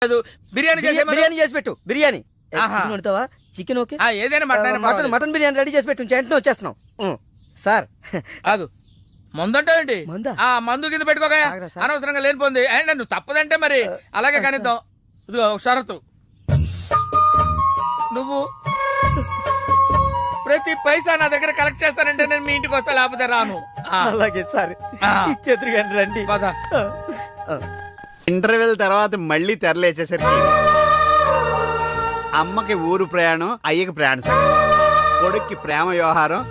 బిర్యానీ చేసి పెట్టు. Biryani వండుతావా? Chicken okay, ఏదైనా మటన్ బిర్యానీ రెడీ చేసి పెట్టు. వెంటనే వచ్చేస్తున్నాం సార్. ఆగు, మందంటావేంటి? మందు కింద పెట్టుకోగా అనవసరంగా లేనిపోంది. అయినా నువ్వు తప్పదంటే మరి అలాగే కనిద్దాం. ఇదిగో షరతు, నువ్వు ప్రతి పైసా నా దగ్గర కలెక్ట్ చేస్తానంటే నేను మీ ఇంటికి వస్తా, లేకపోతే రాను. అలాగే సార్, ఇచ్చేద్దరు కానీ రండి. ఇంటర్వెల్ తర్వాత మళ్ళీ తెరలేచేసరికి అమ్మకి ఊరు ప్రయాణం, అయ్యకి ప్రయాణ సంకటం, కొడుక్కి ప్రేమ వ్యవహారం,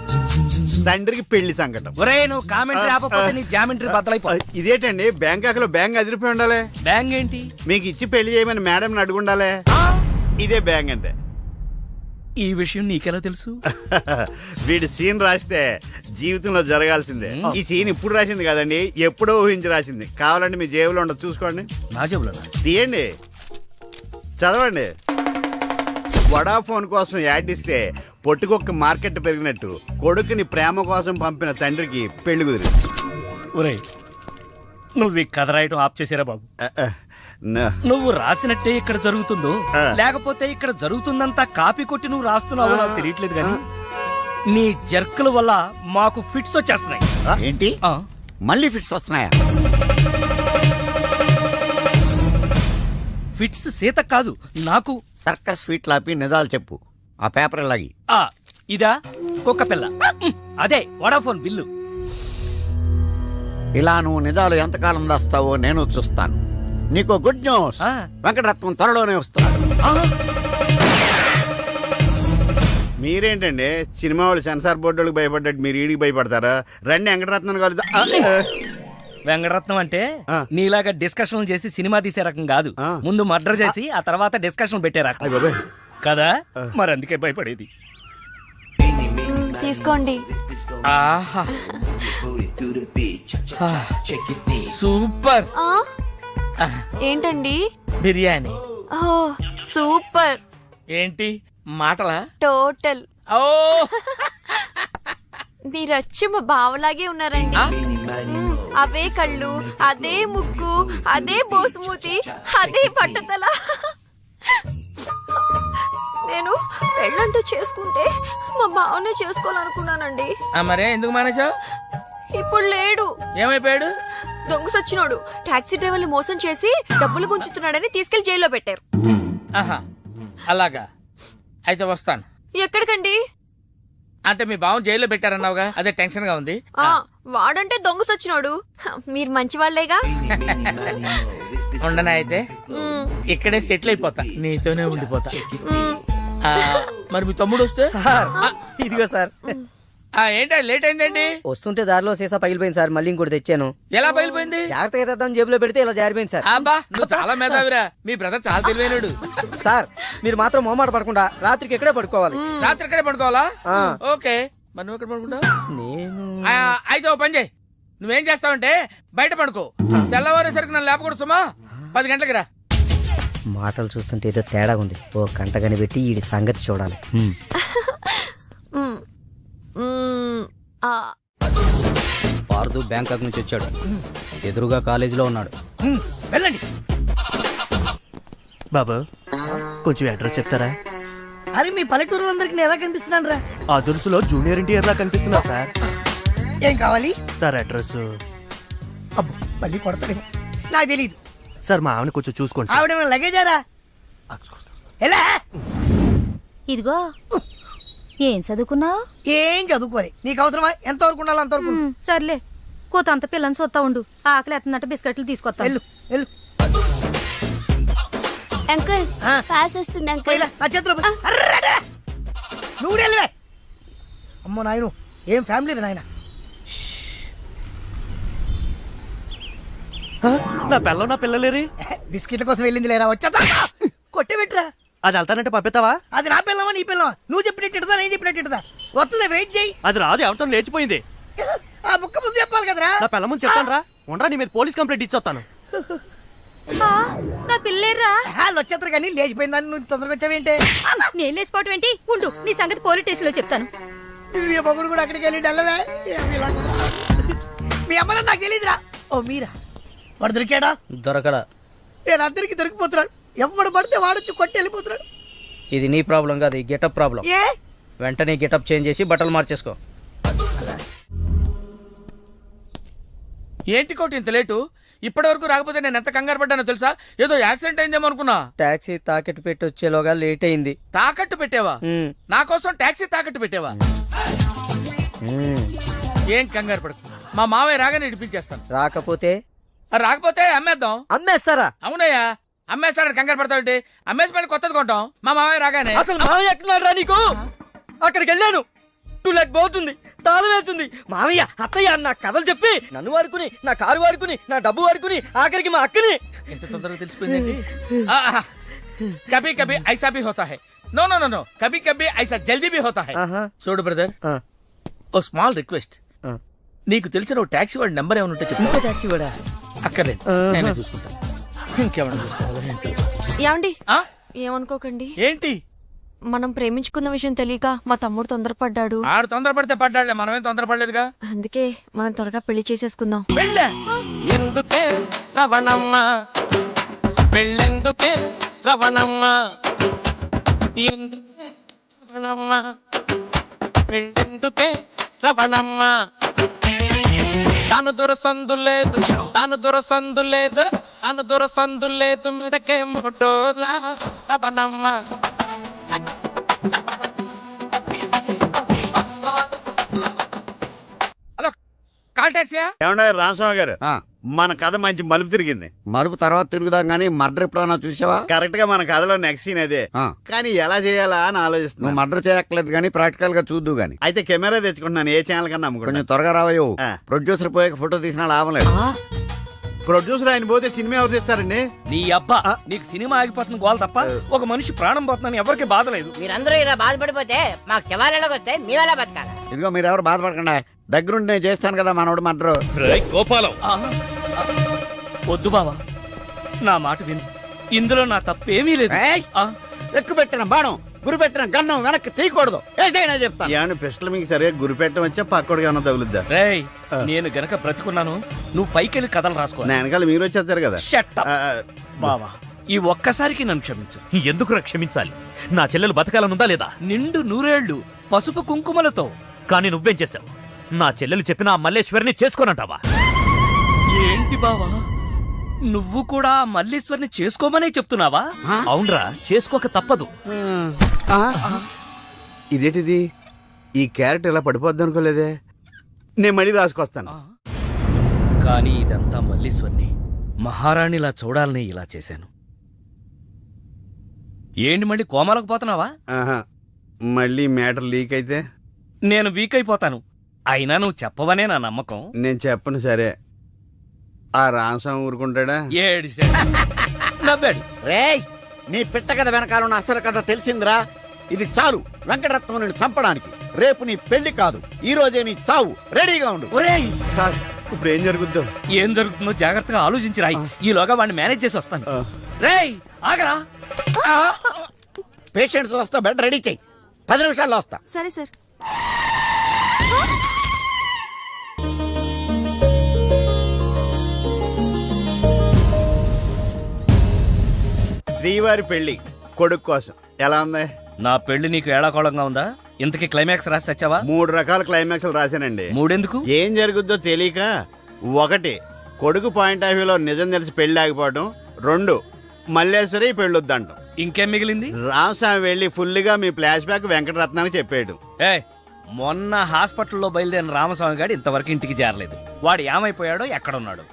తండ్రికి పెళ్లి సంకటం. నువ్వు కామెంటరీ ఆపకపోతే నీ జామెంటరీ బద్దలైపో. ఇదేంటండి, బ్యాంకాక్ లో బ్యాంక్ అదిరిపోయి ఉండాలి. బ్యాంక్ ఏంటి? మీకు ఇచ్చి పెళ్లి చేయమని మేడం అడుగుండాలి. ఇదే బ్యాంక్ అంటే. ఈ విషయం నీకెలా తెలుసు? వీడి సీన్ రాస్తే జీవితంలో జరగాల్సిందే. ఈ సీన్ ఇప్పుడు రాసింది కదండి, ఎప్పుడో ఊహించి రాసింది. కావాలంటే మీ జేబులో ఉండదు, చూసుకోండి. నా జేబులో తీయండి, చదవండి. వడాఫోన్ కోసం యాడ్ ఇస్తే పొట్టుకొక్క మార్కెట్ పెరిగినట్టు కొడుకుని ప్రేమ కోసం పంపిన తండ్రికి పెళ్లి కుదిరింది. ఒరేయ్, నువ్వు ఈ కథ రాయటం ఆప్ చేసారా బాబు? నువ్వు రాసినట్టే ఇక్కడ జరుగుతుందో, లేకపోతే ఇక్కడ జరుగుతుందంతా కాపీ కొట్టి నువ్వు రాస్తున్నావో నాకు తెలియట్లేదు కానీ నీ జర్కుల వల్ల మాకు ఫిట్స్ వచ్చేస్తున్నాయి. ఏంటి మళ్ళీ ఫిట్స్ వస్తున్నాయా? ఫిట్స్ సీత కాదు నాకు. సర్కస్ ఫీట్ లాపి నిజాలు చెప్పు. ఆ పేపర్ లాగి. ఇదా కుక్క పిల్ల, అదే వడాఫోన్ బిల్లు. ఇలా నువ్వు నిజాలు ఎంతకాలం దాస్తావో నేను చూస్తాను. నీకు గుడ్ న్యూస్, వెంకటరత్నం త్వరలోనే వస్తున్నాడు. మీరేంటండి సినిమా వాళ్ళు సెన్సార్ బోర్డు భయపడ్డట్టు మీరు ఈడికి భయపడతారా? రండి వెంకటరత్నం కలుద్దాం. వెంకటరత్నం అంటే నీలాగా డిస్కషన్ చేసి సినిమా తీసే రకం కాదు. ముందు మర్డర్ చేసి ఆ తర్వాత డిస్కషన్ పెట్టే రకం కదా. మరి అందుకే భయపడేది. తీసుకోండి. సూపర్. ఏంటండి? బిర్యానీ. సూపర్. ఏంటి మాటలా? టోటల్. ఓ, మీరచ్చి మా బావలాగే ఉన్నారండి. అవే కళ్ళు, అదే ముక్కు, అదే బోసుమూతి, అదే పట్టుదల. నేను పెళ్ళంటూ చేసుకుంటే మా బావనే చేసుకోవాలనుకున్నానండి. మరే ఎందుకు మానేశావు? ఇప్పుడు లేడు. ఏమైపోయాడు? దొంగ సచ్చినోడు టాక్సీ డ్రైవర్ని మోసం చేసి డబ్బులు గుంచుతున్నాడని తీసుకెళ్లి జైల్లో పెట్టారు. అలాగా, అయితే వస్తాను. ఎక్కడికండి? అంటే మీ బావని జైల్లో పెట్టారన్నావుగా, అదే టెన్షన్ గా ఉంది. వాడంటే దొంగ సచ్చినోడు, మీరు మంచి వాళ్లేగా. ఉండనా అయితే ఇక్కడే సెటిల్ అయిపోతా, నీతోనే ఉండిపోతా. మరి మీ తమ్ముడు వస్తే? ఇదిగో సార్. ఏంటా లేట్ అయిందండి? వస్తుంటే దారిలో సీసా పగిలిపోయింది సార్, మళ్ళీ ఇంకోటి తెచ్చాను. ఎలా పగిలిపోయింది? జాగ్రత్తగా తెద్దాం జేబులో పెడితే ఇలా జారిపోయింది సార్. అబ్బా, నువ్వు చాలా మేధావిరా. మీ బ్రదర్ చాలా తెలివైనడు. సార్ మీరు మాత్రం మొహమాట పడకుండా రాత్రికి ఎక్కడే పడుకోవాలి. రాత్రి ఎక్కడే పడుకోవాలా? ఓకే, మరి నువ్వు ఎక్కడ పడుకుంటావు? నేను అయితే ఓ పని చేయి, నువ్వేం చేస్తావంటే బయట పడుకో. తెల్లవారేసరికి నన్ను లేపకూడదు సుమా. 10 గంటలకి రా. మాటలు చూస్తుంటే ఏదో తేడా ఉంది. ఓ గంట కనిపెట్టి ఈ సంగతి చూడాలి. పార్దు బ్యాంకాక్ నుంచి వచ్చాడు. ఎదురుగా కాలేజీలో ఉన్నాడు. వెళ్ళండి. బాబు కొంచెం అడ్రస్ చెప్తారా? అరే మీ పల్లెటూరులందరికి నేను ఎలా కనిపిస్తున్నాను రా? ఆ దురుసులో జూనియర్ ఎన్టీఆర్ లా కనిపిస్తున్నా సార్. ఏం కావాలి సార్? అడ్రస్. అబ్బో మళ్ళీ కొడతాడు, నాకు తెలీదు సార్. మా ఆవిడ కొంచెం చూసుకోండి. ఆవిడ లగేజారా? ఎలా? ఇదిగో, ఏం చదువుకున్నావు? ఏం చదువుకోలే. నీకు అవసరమా? ఎంతవరకు ఉండాలి అంతవరకు. సర్లే, కూతంత పిల్లని చూస్తా ఉండు. ఆకలి ఎత్తున్నట్టు బిస్కెట్లు తీసుకొస్తా. వెళ్ళు వెళ్ళు. అంకుల్ పాస్ వస్తుంది అంకుల్. నా చేతిలో నువ్వు వెళ్ళవే. అమ్మో నాయను, ఏం ఫ్యామిలీ నాయన. నా పిల్ల నా పిల్లలేరి బిస్కెట్ల కోసం వెళ్ళింది లేరా? వచ్చా కొట్టే పెట్టరా. అది వెళ్తానంటే పంపిస్తావా? అది నా పిల్లవా నీ పిల్లవా? నువ్వు చెప్పినట్టు నేను చెప్పినట్టు వస్తుందా? వెయిట్ చేయి. అది రాదు, ఎవరితో లేచిపోయింది. ఆ బుక్క ముందు చెప్పాలి కదరా. నా పిల్ల ముందు చెప్తాను రా. ఉండరా, నీ మీద పోలీస్ కంప్లైంట్ ఇచ్చొస్తాను. నా పిల్లేరా? వచ్చేస్తారు కానీ లేచిపోయిందని నువ్వు తొందరగా వచ్చావేంటే? నేను లేచిపోవటం ఏంటి? ఉండు, నీ సంగతి పోలీస్ స్టేషన్ లో చెప్తాను. మొగుడు కూడా అక్కడికి వెళ్ళి వెళ్ళవే. మీ అమ్మ నాకు తెలియదురా. ఓ మీరా? వాడు దొరికాడా? దొరకడా? నేను అందరికి దొరికిపోతున్నా. ఎవడు పడితే వాడొచ్చి కొట్టి వెళ్ళిపోతున్నాడు. ఇది నీ ప్రాబ్లం కాదు, ఈ గెటప్ ప్రాబ్లం. ఏ వెంటనే గెటప్ చేంజ్ చేసి బట్టలు మార్చేసుకో. ఏంటి కోటి ఇంత లేటు? ఇప్పటి వరకు రాకపోతే నేను ఎంత కంగారు పడ్డానో తెలుసా? ఏదో యాక్సిడెంట్ అయిందేమో అనుకున్నా. టాక్సీ తాకెట్టు పెట్టి వచ్చేలోగా లేట్ అయింది. తాకట్టు పెట్టావా? నా కోసం టాక్సీ తాకట్టు పెట్టావా? ఏం కంగారు పడకు, మా మావయ్య రాగానే ఇడిపించేస్తాను. రాకపోతే రాకపోతే అమ్మేద్దాం. అమ్మేస్తారా? అవునయ్యా, అమ్మేస్తాడని కంగారు పడతావుంటి? అమ్మేసి మళ్ళీ కొత్తది కొంటాం మా మావయ్య రాగానే. అసలు మామయ్య ఎక్కడున్నాడు రా నీకు? అక్కడికి వెళ్ళాను, టూలెట్ పోతుంది, తాళం వేస్తుంది. మామయ్య అత్తయ్య నా కథలు చెప్పి నన్ను వాడుకుని, నా కారు వాడుకుని, నా డబ్బు వాడుకుని, ఆఖరికి మా అక్కని. ఎంత తొందరగా తెలిసిపోయింది. కభీ కభీ ఐసా భీ హోతా హై. నో నో నో నో, కభీ కభీ ఐసా జల్దీ భీ హోతా హై. చూడు బ్రదర్, ఓ స్మాల్ రిక్వెస్ట్. నీకు తెలిసిన ఓ టాక్సీ వాడి నెంబర్ ఏమైనా ఉంటే చెప్పు. టాక్సీ వాడా? అక్కర్లేదు, నేనే చూసుకుంటా. ఇంకేమైనా చూసుకోవాలి. ఏమండి ఏమనుకోకండి, ఏంటి? మనం ప్రేమించుకున్న విషయం తెలియక మా తమ్ముడు తొందరపడ్డాడు. ఆడు తొందరపడితే పడ్డాడులే, మనమేం తొందరపడలేదుగా. అందుకే మనం త్వరగా పెళ్లి చేసేసుకుందాం. వెళ్ళే ఎందుకే రవణమ్మ, పెళ్ళెందుకే రవణమ్మ, ఎందుకే రవణమ్మ, పెళ్ళెందుకే రవణమ్మ. తాను దొరసందు లేదు, తాను దొరసందు లేదు, తాను దొరసందు లేదు, మెడకే ముడోలా రవణమ్మ. హలో, కాల్ టాక్సీయా? ఏమన్నా రామస్వామి గారు, మన కథ మంచి మలుపు తిరిగింది. మరుపు తర్వాత తిరుగుదాం గానీ మర్డర్ ఎప్పుడన్నా చూసావా? కరెక్ట్ గా మన కథలో నెక్స్ట్ సీన్ అదే. కానీ ఎలా చేయాలా అని నువ్వు ఆలోచిస్తున్నా. మర్డర్ చేయక్కర్లేదు గానీ ప్రాక్టికల్ గా చూద్దు గానీ. అయితే కెమెరా తెచ్చుకుంటున్నాను, ఏ ఛానల్ కన్నా కొంచెం అమ్ముకుంటా. త్వరగా రావయ్యో. ఆ. ప్రొడ్యూసర్ పోయాక ఫోటో తీసినా లాభం లేదు. ప్రొడ్యూసర్ ఆయన పోతే సినిమా ఎవరు తీస్తారండి? నీ అబ్బా, నీకు సినిమా ఆగిపోతుంది గోల తప్ప ఒక మనిషి ప్రాణం పోతుందని ఎవరికి బాధ లేదు. మీరందరూ ఇలా బాధపడిపోతే మాకు శవాలలోకి వస్తే మేమెలా బతకాలి? ఇదిగో మీరెవరు బాధపడకుండా, దగ్గరుండి నేను చేస్తాను కదా మనోడు మర్డర్. గోపాలం, వద్దు బావా, నా మాట విను, ఇందులో నా తప్పేమీ లేదు. ఎక్కువ పెట్టిన బాణం, గురి పెట్టిన గన్నం వెనక్కి తీయకూడదు. ఏదైనా చెప్తాను. ఏమన్నా పిస్టల్ మీకు సరిగా గురి పెట్టడం వచ్చా పక్కడికి అన్న తగులుద్దా? రేయ్, నేను గనక బ్రతికున్నాను, నువ్వు పైకెళ్ళి కథలు రాసుకో. నా వెనకాల మీరు వచ్చేస్తారు కదా. Shut up. ఆ, బావా, ఈ ఒక్కసారికి నన్ను క్షమించు. ఎందుకు క్షమించాలి? నా చెల్లెలు బతకాలనుందా లేదా? నిండు నూరేళ్లు పసుపు కుంకుమలతో. కానీ నువ్వేం చేశావు? నా చెల్లెలు చెప్పిన ఆ మల్లేశ్వరిని చేసుకోనంటావా? ఏంటి బావా, నువ్వు కూడా మల్లీశ్వరిని చేసుకోమనే చెప్తున్నావా? అవునరా, చేసుకోక తప్పదు. ఇదేంటిది? ఈ క్యారెట్ ఇలా పడిపోద్ది అనుకోలేదే. నేను మళ్ళీ రాసుకొస్తాను. కానీ ఇదంతా మల్లీశ్వరిని మహారాణిలా చూడాలని ఇలా చేశాను. ఏంటి మళ్ళీ కోమలకు పోతున్నావా? ఆహా, మళ్ళీ మ్యాటర్ లీక్ అయితే నేను వీక్ అయిపోతాను. అయినా నువ్వు చెప్పవనే నా నమ్మకం. నేను చెప్పను. సరే, ఆ రామస్వామి ఊరుకుంటాడా? ఏడిశాడు, నవ్వాడు. రేయ్, నీ పిట్ట కథ వెనకాల ఉన్న అసలు కథ తెలిసిందిరా. ఇది చాలు వెంకటరత్నం నిన్ను చంపడానికి. రేపు నీ పెళ్లి కాదు, ఈ రోజే నీ చావు. రెడీగా ఉండు. ఒరేయ్, సార్, ఇప్పుడు ఏం జరుగుద్దో? ఏం జరుగుతుందో జాగ్రత్తగా ఆలోచించి రాయి. ఈలోగా వాడిని మేనేజ్ చేసి వస్తాను. రేయ్, ఆగరా. పేషెంట్స్ వస్తా, బెడ్ రెడీ చెయ్యి. 10 నిమిషాల్లో వస్తా. సరే సార్. శ్రీవారి పెళ్లి కొడుకు కోసం ఎలా ఉంది? నా పెళ్లి నీకు ఏడాకోళంగా ఉందా? ఇంతకీ క్లైమాక్స్ రాసి వచ్చావా? 3 రకాల క్లైమాక్స్లు రాశానండి. మూడెందుకు? ఏం జరుగుద్దో తెలియక. 1, కొడుకు పాయింట్ ఆఫ్ వ్యూలో నిజం తెలిసి పెళ్లి ఆగిపోవడం. 2, మల్లేశ్వరి పెళ్ళొద్దంటాం. ఇంకేం మిగిలింది? రామస్వామి వెళ్ళి ఫుల్గా మీ ఫ్లాష్ బ్యాక్ వెంకటరత్నానికి చెప్పేయడం. మొన్న హాస్పిటల్లో బయలుదేరిన రామస్వామి గారు ఇంతవరకు ఇంటికి చేరలేదు. వాడు ఏమైపోయాడో, ఎక్కడున్నాడు?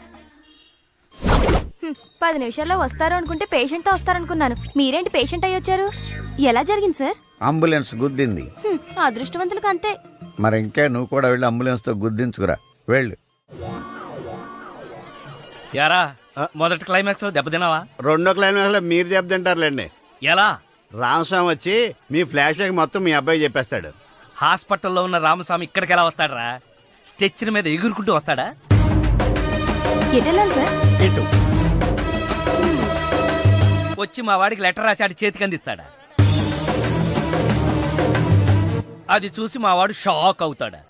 10 నిమిషాల్లో వస్తారు అనుకుంటే పేషెంట్ తో వస్తారనుకున్నాను. మీరేంటి పేషెంట్ అయ్యి వచ్చారు? ఎలా జరిగింది సార్? అంబులెన్స్ గుద్దింది. అదృష్టవంతులకు అంతే. మరి ఇంకే నువ్వు కూడా వెళ్ళి అంబులెన్స్ తో గుద్దించుకురా. వెళ్ళు. యారా, మొదటి క్లైమాక్స్ లో దెబ్బతిన్నావా? 2వ క్లైమాక్స్ లో మీరు దెబ్బతింటారులేండి. ఎలా? రామస్వామి వచ్చి మీ ఫ్లాష్ బ్యాక్ మొత్తం మీ అబ్బాయి చెప్పేస్తాడు. హాస్పిటల్లో ఉన్న రామస్వామి ఇక్కడికి ఎలా వస్తాడరా? స్ట్రెచ్చర్ మీద ఎగురుకుంటూ వస్తాడా? ఎటెళ్ళాలి సార్? ఇటు. వచ్చి మా వాడికి లెటర్ రాసి ఆడి చేతికి అందిస్తాడా? అది చూసి మా వాడు షాక్ అవుతాడా?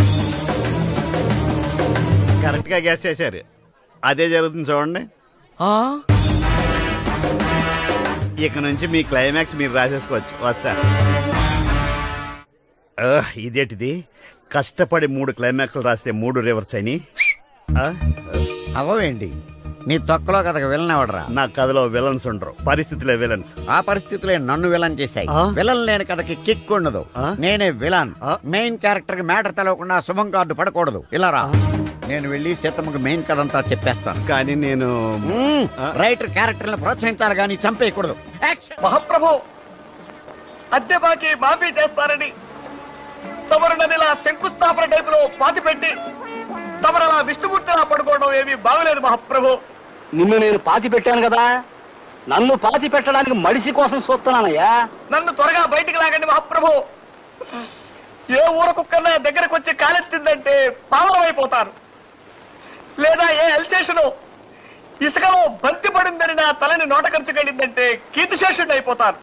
కరెక్ట్ గా గెస్ చేశారు. అదే జరుగుతుంది చూడండి. ఇక నుంచి మీ క్లైమాక్స్ మీరు రాసేసుకోవచ్చు. వస్తా. ఇదేంటిది, కష్టపడి 3 క్లైమాక్స్లు రాస్తే 3 రివర్స్ అయినాయి. అవేంటి నీ తొక్కలో కథకు విలన్ ఎవడరా? నా కథలో విలన్స్ ఉండరు, పరిస్థితులే విలన్స్. ఆ పరిస్థితులే నన్ను విలన్ చేశాయి. విలన్ లేని కథకి కిక్ ఉండదు. నేనే విలన్. మెయిన్ క్యారెక్టర్ కి మ్యాటర్ తెలవకుండా శుభం కార్డు పడకూడదు. ఇలా రా, నేను వెళ్ళి సీతమ్మకి మెయిన్ కథ అంతా చెప్పేస్తాను. కానీ నేను రైటర్ క్యారెక్టర్ని ప్రోత్సహించాలి కానీ చంపేయకూడదు. మహాప్రభు, అద్దె బాకీ మాఫీ చేస్తారని తమరు నన్ను ఇలా శంకుస్థాపన టైపులో పాతి పెట్టి తమరలా విష్ణుమూర్తిలా పడుకోవడం ఏమీ బాగలేదు మహాప్రభు. నిన్ను నేను పాతి పెట్టాను కదా, నన్ను పాతి పెట్టడానికి మడిసి కోసం చూస్తున్నానయ్యా. నన్ను త్వరగా బయటికి లాగండి మహాప్రభు. ఏ ఊర కుక్కన్నా దగ్గరకు వచ్చి కాలెత్తిందంటే పావనం అయిపోతాను. లేదా ఏ ఎల్సేషను ఇసుకలో బంతి పడిందని నా తలని నోట ఖర్చుకెళ్ళిందంటే కీర్తిశేషుడు అయిపోతాను.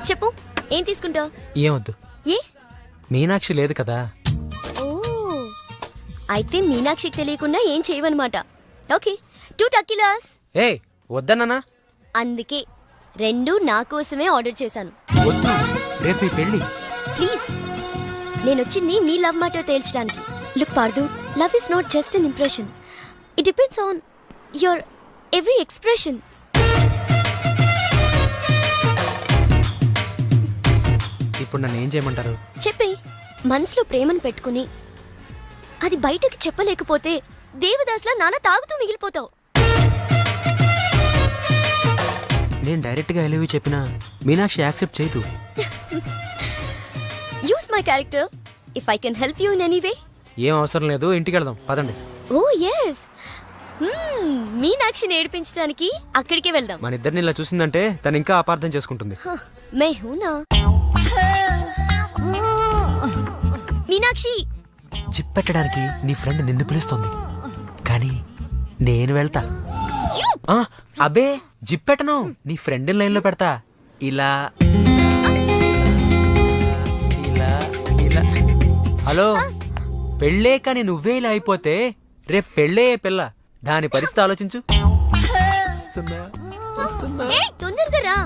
చెప్పు, ఏం తీసుకుంటావు? ఏమొద్దు, ఏ మీనాక్షి లేదు కదా. ఓ, అయితే మీనాక్షికి తెలియకుండా ఏం చేయవన్నమాట. ఓకే, 2 టకీలాస్. ఏ వద్దన్నానా? అందుకే 2 నా కోసమే ఆర్డర్ చేశాను. వద్దు, రేపు మీ పెళ్ళి. ప్లీజ్, నేనొచ్చింది మీ లవ్ మ్యాటర్ తేల్చడానికి. Look Pardhu, love is not just an impression. It depends on your every expression. ఇప్పుడు నన్ను ఏం చేయమంటారు? చెప్పి మనసులో ప్రేమను పెట్టుకుని అది బయటకు చెప్పలేకపోతే దేవదాస్లా నాలా తాగుతూ మిగిలిపోతావు. నేను డైరెక్ట్ గా ఐ లవ్ యు చెప్పినా మీనాక్షి యాక్సెప్ట్ చేయదు. Use my character if I can help you in any way. ఏం అవసరం లేదు, ఇంటికి వెళ్దాం పదండి. ఓ ఎస్, మీనాక్షిని ఏడిపించడానికి అక్కడికే వెళ్దాం. మన ఇద్దరిని ఇలా చూసిందంటే తను ఇంకా అపార్థం చేసుకుంటుంది. మే హూనా మీనాక్షి. జిప్ పెట్టడానికి నీ ఫ్రెండ్ నిన్ను పిలుస్తుంది, కానీ నేను వెళ్తా. అబే జిప్ పెట్టను, నీ ఫ్రెండ్ లైన్ లో పెడతా. ఇలా ఇలా ఇలా. హలో, పెళ్ళే కానీ నువ్వే ఇలా అయిపోతే రేపు పెళ్ళే పిల్ల, దాని పరిస్థితి ఆలోచించు. తొందరగా రా.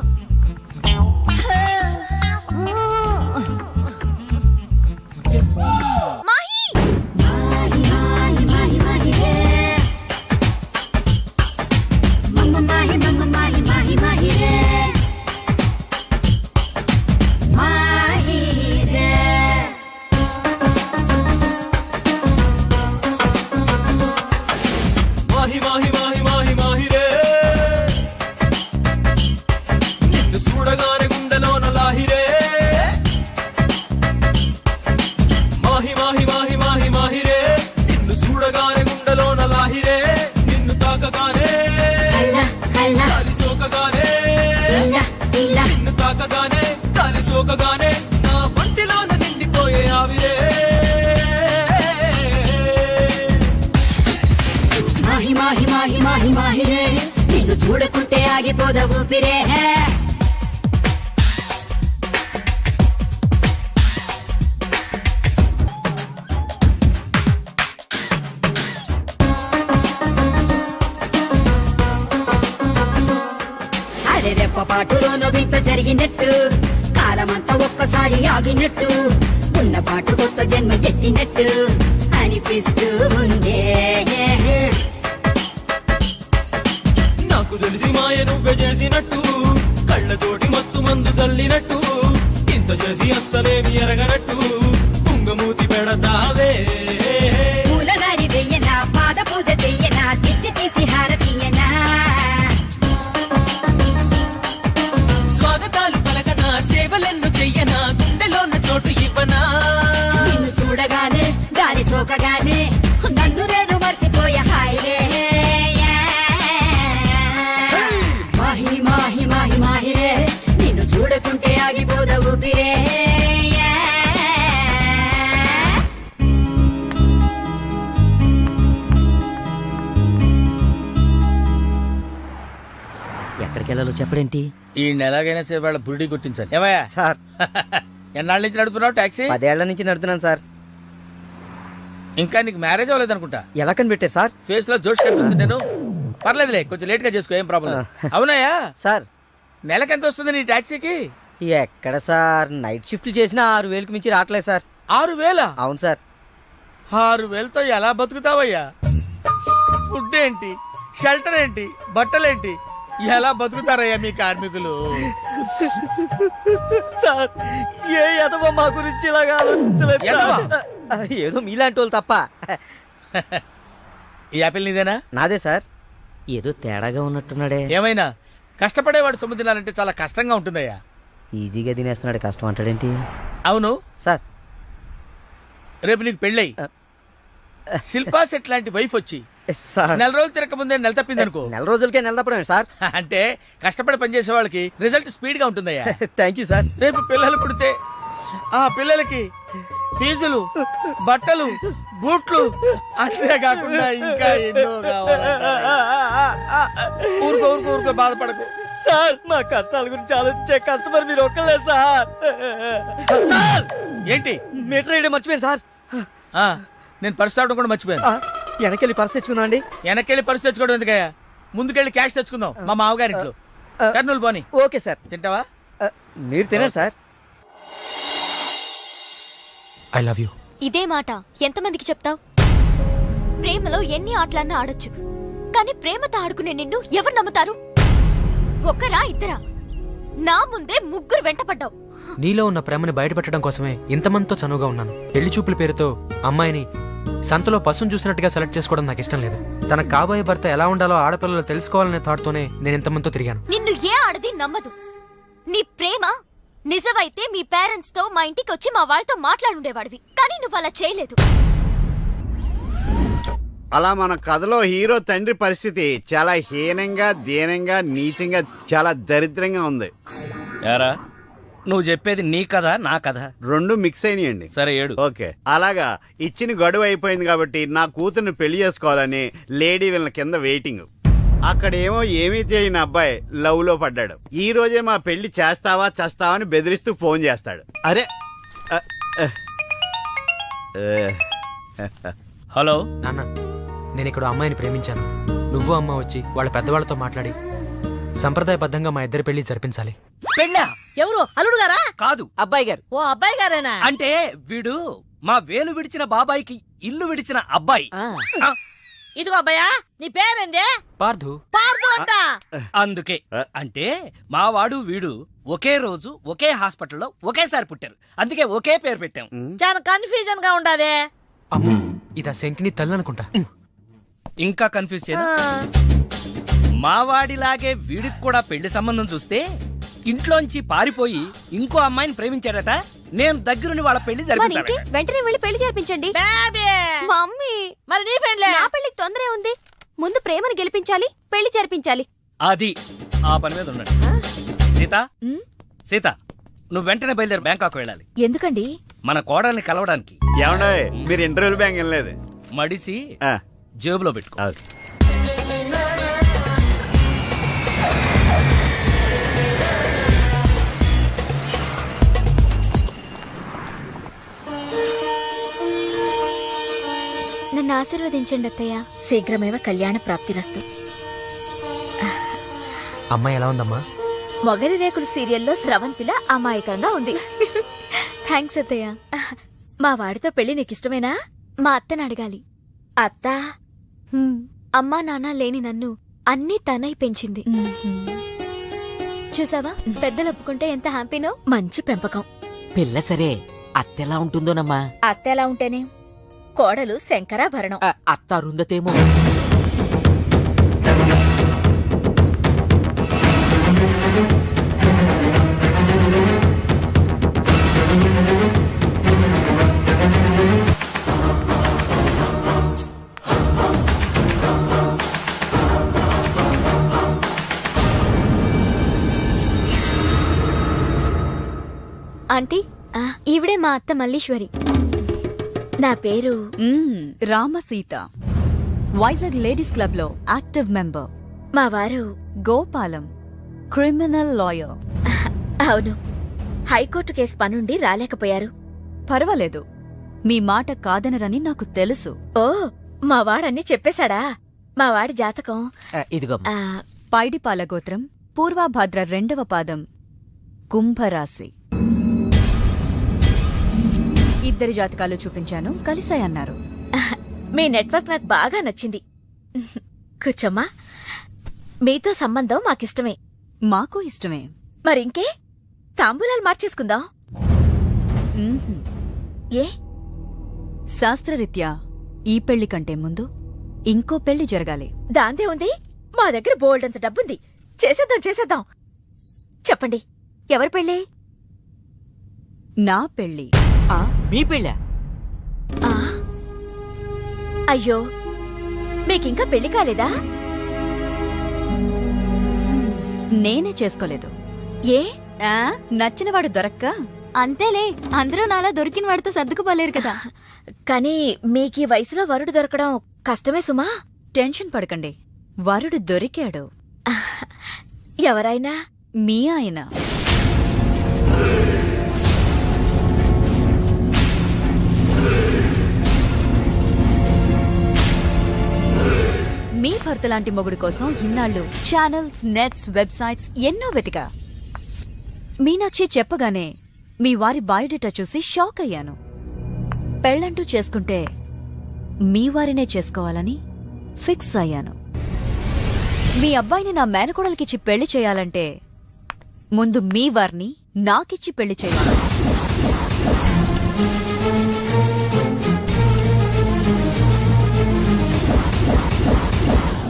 నిన్ను చూడకుంటే ఆగిపోద ఊపిరే. అరే రెప్ప పాటులోనో వింత జరిగినట్టు, కాలమంతా ఒక్కసారి ఆగినట్టు, ఉన్న పాటు కొత్త జన్మ ఎత్తినట్టు అనిపిస్తూ ఉందే. నాకు తెలిసి మాయ నువ్వే చేసినట్టు, కళ్ళతోటి మత్తు మందు చల్లినట్టు, ఇంత చేసి అస్సలేమి ఎరగనట్టు కుంగమూతి పెడతావే. పూలదారి వెయ్యనా, పాద పూజ చెయ్యనా, దిష్టి తీసి హారతీయనా, స్వాగతాలు పలకనా, సేవలెన్ను చెయ్యనా, గుండెలోన చోటు ఇవ్వనా. నిన్ను చూడగానే దాని సోకగానే నన్ను నేను మర్చిపోయా. హాయిలే మాహి మాహి మాహి మాహిరే, నిన్ను చూడకుంటే ఆగిపోద ఊపిరే. ఎక్కడికి వెళ్ళాలో చెప్పడేంటి? ఈ ఎలాగైనా సరే వాళ్ళ బురిడి గుర్తించాలి. ఏమయ్యా సార్ ఎన్నాళ్ళ నుంచి నడుపుతున్నావు టాక్సీ? 10 ఏళ్ల నుంచి నడుతున్నాను సార్. ఇంకా నీకు మ్యారేజ్ అవ్వలేదు అనుకుంటా. ఎలా కనిపెట్టే సార్? ఫేస్ లో జోష్ కనిపిస్తుంది. నేను పర్లేదులే, కొంచెం లేట్ గా చేసుకో, ఏం ప్రాబ్లం. అవునాయా సార్ నెలకి ఎంత వస్తుంది నీ టాక్సీకి? ఎక్కడ సార్, నైట్ షిఫ్ట్లు చేసినా 6,000కి మించి రావట్లేదు సార్. 6,000? అవును సార్. 6,000తో ఎలా బతుకుతావయ్యా? ఫుడ్ ఏంటి, షెల్టర్ ఏంటి, బట్టలేంటి, ఎలా బతుకుతారయ్యా మీ కార్మికులు? సార్ ఏ ఎదవో మా గురించి ఇలాగా ఆలోచించలేదు ఎదవా? సార్. ఏదో మీలాంటి వాళ్ళు తప్ప. ఈ యాపిల్ నీదేనా? నాదే సార్. ఏదో తేడాగా ఉన్నట్టున్నాడే. ఏమైనా కష్టపడేవాడు సొమ్ము తినాలంటే చాలా కష్టంగా ఉంటుందయ్యా. ఈజీగా తినేస్తున్నాడు, కష్టం అంటాడేంటి? అవును సార్, రేపు నీకు పెళ్ళై శిల్పా సెట్ లాంటి వైఫ్ వచ్చి సార్ నెల రోజులు తిరగక ముందే నెల తప్పింది అనుకో. నెల రోజులకే నెల తప్పడమే సార్. అంటే కష్టపడి పనిచేసే వాళ్ళకి రిజల్ట్ స్పీడ్ గా ఉంటుందయ్యా. Thank you sir. రేపు పిల్లలు పుడితే ఆ పిల్లలకి ఫీజులు, బట్టలు, బూట్లు, అంతేకాకుండా ఇంకా ఎన్నో కావాలి. ఊరుకో ఊరుకో ఊరుకో, బాధపడకు సార్. మా కష్టాల గురించి ఆలోచించే కస్టమర్ మీరు ఒక్కలే సార్. సార్ ఏంటి? మీటర్ వేయడం మర్చిపోయాను సార్. నేను పర్స్ తావడం కూడా మర్చిపోయాను. వెనకెళ్ళి పర్స్ తెచ్చుకున్నా అండి. వెనకెళ్ళి పర్స్ తెచ్చుకోవడం ఎందుకయ్యా? ముందుకెళ్ళి క్యాష్ తెచ్చుకుందాం మా మామగారింట్లో. కర్నూలు పోనీ. Okay sir. తింటావా? మీరు తినండి సార్. I love you. ఇదే మాట ఎంతమందికి చెప్తావు? ప్రేమలో ఎన్ని ఆటలన్నా ఆడొచ్చు, కానీ ప్రేమతో ఆడుకునే నిన్ను ఎవరు నమ్ముతారు? ఒక్కరా ఇద్దరా? నా ముందే 3 వెంటపడ్డావు. నీలో ఉన్న ప్రేమని బయటపెట్టడం కోసమే ఇంతమందితో చనువుగా ఉన్నాను. పెళ్లి చూపుల పేరుతో అమ్మాయిని సంతలో పశువును చూసినట్టుగా సెలెక్ట్ చేసుకోవడం నాకు ఇష్టం లేదు. తన కాబోయే భర్త ఎలా ఉండాలో ఆడపిల్లలు తెలుసుకోవాలనే థాట్తోనే నేను ఇంతమందితో తిరిగాను. నిన్ను ఏ ఆడది నమ్మదు. నీ ప్రేమ నిజమైతే మీ పేరెంట్స్ తో మా ఇంటికి వచ్చి మా వాళ్ళతో మాట్లాడుండేవాడివి, కానీ నువ్వు అలా చేయలేదు. అలా మన కథలో హీరో తండ్రి పరిస్థితి చాలా హీనంగా, దీనంగా, నీచంగా, చాలా దరిద్రంగా ఉంది. యారా నువ్వు చెప్పేది నీ కథ నా కథ? రెండు మిక్స్ అయినాయండి. సరే ఏడు. ఓకే, అలాగా ఇచ్చిన గడువు అయిపోయింది కాబట్టి నా కూతుర్ని పెళ్లి చేసుకోవాలని లేడీ వీళ్ళ కింద వెయిటింగ్. అక్కడేమో ఏమీ తెలియని అబ్బాయి లవ్ లో పడ్డాడు. ఈ రోజే మా పెళ్లి చేస్తావా చేస్తావా అని బెదిరిస్తూ ఫోన్ చేస్తాడు. అరే హలో నాన్న, నేను ఇక్కడ అమ్మాయిని ప్రేమించాను. నువ్వు అమ్మ వచ్చి వాళ్ళ పెద్దవాళ్ళతో మాట్లాడి సంప్రదాయబద్ధంగా మా ఇద్దరి పెళ్లి జరిపించాలి. పెళ్ళా? ఎవరు? అల్లుడు గారా? కాదు, అబ్బాయి గారు. ఓ అబ్బాయి గారేనా? అంటే వీడు మా వేలు విడిచిన బాబాయికి ఇల్లు విడిచిన అబ్బాయి. ఇదిగో అబ్బాయా, నీ పేరేందే? పార్థు. పార్థు అంట. అందుకే అంటే మా వాడు వీడు ఒకే రోజు ఒకే హాస్పిటల్లో ఒకేసారి పుట్టారు, అందుకే ఒకే పేరు పెట్టాం. చాలా కన్ఫ్యూజన్ గా ఉండాదే. అమ్మో, ఇదా శంకిని తల్లి అనుకుంటా. ఇంకా కన్ఫ్యూజ్ చేయను. మా వాడిలాగే వీడికి కూడా పెళ్లి సంబంధం చూస్తే ఇంట్లోంచి పారిపోయి ఇంకో అమ్మాయిని ప్రేమించాడట. నేను దగ్గరుండి వాళ్ళ పెళ్లి జరిపించాను. వెంటనే వెళ్ళి పెళ్లి జరిపించండి. మమ్మీ, మరి నీ పెళ్లి? నా పెళ్లికి తొందరే ఉంది. ముందు ప్రేమను గెలిపించాలి, పెళ్లి జరిపించాలి. అది ఆ పని మీద ఉన్నాడు. సీత, సీత, నువ్వు వెంటనే బయలుదేరి బ్యాంకాక్ వెళ్ళాలి. ఎందుకండి? మన కోడల్ని కలవడానికి. ఏమన్నా మీరు ఇంటర్వ్యూలు బ్యాంక్ వెళ్ళలేదు? మడిసి జేబులో పెట్టుకో. నన్ను ఆశీర్వదించండి అత్తయ్య. శీఘ్రమేవ కళ్యాణ ప్రాప్తిరస్తు. అమ్మాయి ఎలా ఉందమ్మా? మొగలి రేకులు సీరియల్లో స్రవంతిలా అమాయకంగా ఉంది. థ్యాంక్స్ అత్తయ్య. మా వాడితో పెళ్లి నీకిష్టమేనా? మా అత్తని అడగాలి. అత్త అమ్మా నాన్న లేని నన్ను అన్నీ తనై పెంచింది. చూసావా, పెద్దలు ఒప్పుకుంటే ఎంత హ్యాపీనో. మంచి పెంపకం. పిల్ల సరే, అత్తెలా ఉంటుందోనమ్మా? అత్త ఎలా ఉంటేనే, కోడలు శంకరాభరణం. అత్త అరుందతేమో. ఆంటీ, ఈవిడే మా అత్త మల్లీశ్వరి. నా పేరు రామసీత, వైజాగ్ లేడీస్ క్లబ్ లో యాక్టివ్ మెంబర్. మా వారు గోపాలం, క్రిమినల్ లాయర్. అవును, హైకోర్టు కేసు పనుండి రాలేకపోయారు. పర్వాలేదు, మీ మాట కాదనరని నాకు తెలుసు. ఓ, మా వాడన్నీ చెప్పేశాడా? మా వాడి జాతకం ఇదిగో. పైడిపాల గోత్రం, పూర్వభాద్ర 2వ పాదం, కుంభరాశి. ఇద్దరి జాతకాలు చూపించాను, కలిసాయన్నారు. మీ నెట్వర్క్ నాకు బాగా నచ్చింది. కూర్చోమ్మా. మీతో సంబంధం మాకిష్టమే. మాకు ఇష్టమే. మరింకే, తాంబూలాలు మార్చేసుకుందాం. మ్మ్హ్మ్. ఏ? శాస్త్రరీత్యా ఈ పెళ్లి కంటే ముందు ఇంకో పెళ్లి జరగాలి. దాందే ఉంది, మా దగ్గర బోల్డంత డబ్బుంది. చేసేద్దాం. చెప్పండి, ఎవరి పెళ్ళి? నా పెళ్లి. మీ పెళ్ళ? అయ్యో, మీకింకా పెళ్లి కాలేదా? నేనే చేసుకోలేదు. ఏ? నచ్చినవాడు దొరక్క. అంతేలే, అందరూ నాలా దొరికిన వాడితో సర్దుకుపోలేరు కదా. కానీ మీకీ వయసులో వరుడు దొరకడం కష్టమే సుమా. టెన్షన్ పడకండి, వరుడు దొరికాడు. ఎవరైనా? మీ ఆయన. మీ భర్త లాంటి మొగుడు కోసం ఇన్నాళ్ళు ఛానల్స్, నెట్స్, వెబ్సైట్స్ ఎన్నో వెతికా. మీనాక్షి చెప్పగానే మీ వారి బయోడేటా చూసి షాక్ అయ్యాను. పెళ్ళంటూ చేసుకుంటే మీ వారినే చేసుకోవాలని ఫిక్స్ అయ్యాను. మీ అబ్బాయిని నా మేనకోడలికిచ్చి పెళ్లి చేయాలంటే ముందు మీ వారిని నాకిచ్చి పెళ్లి చేయాలి.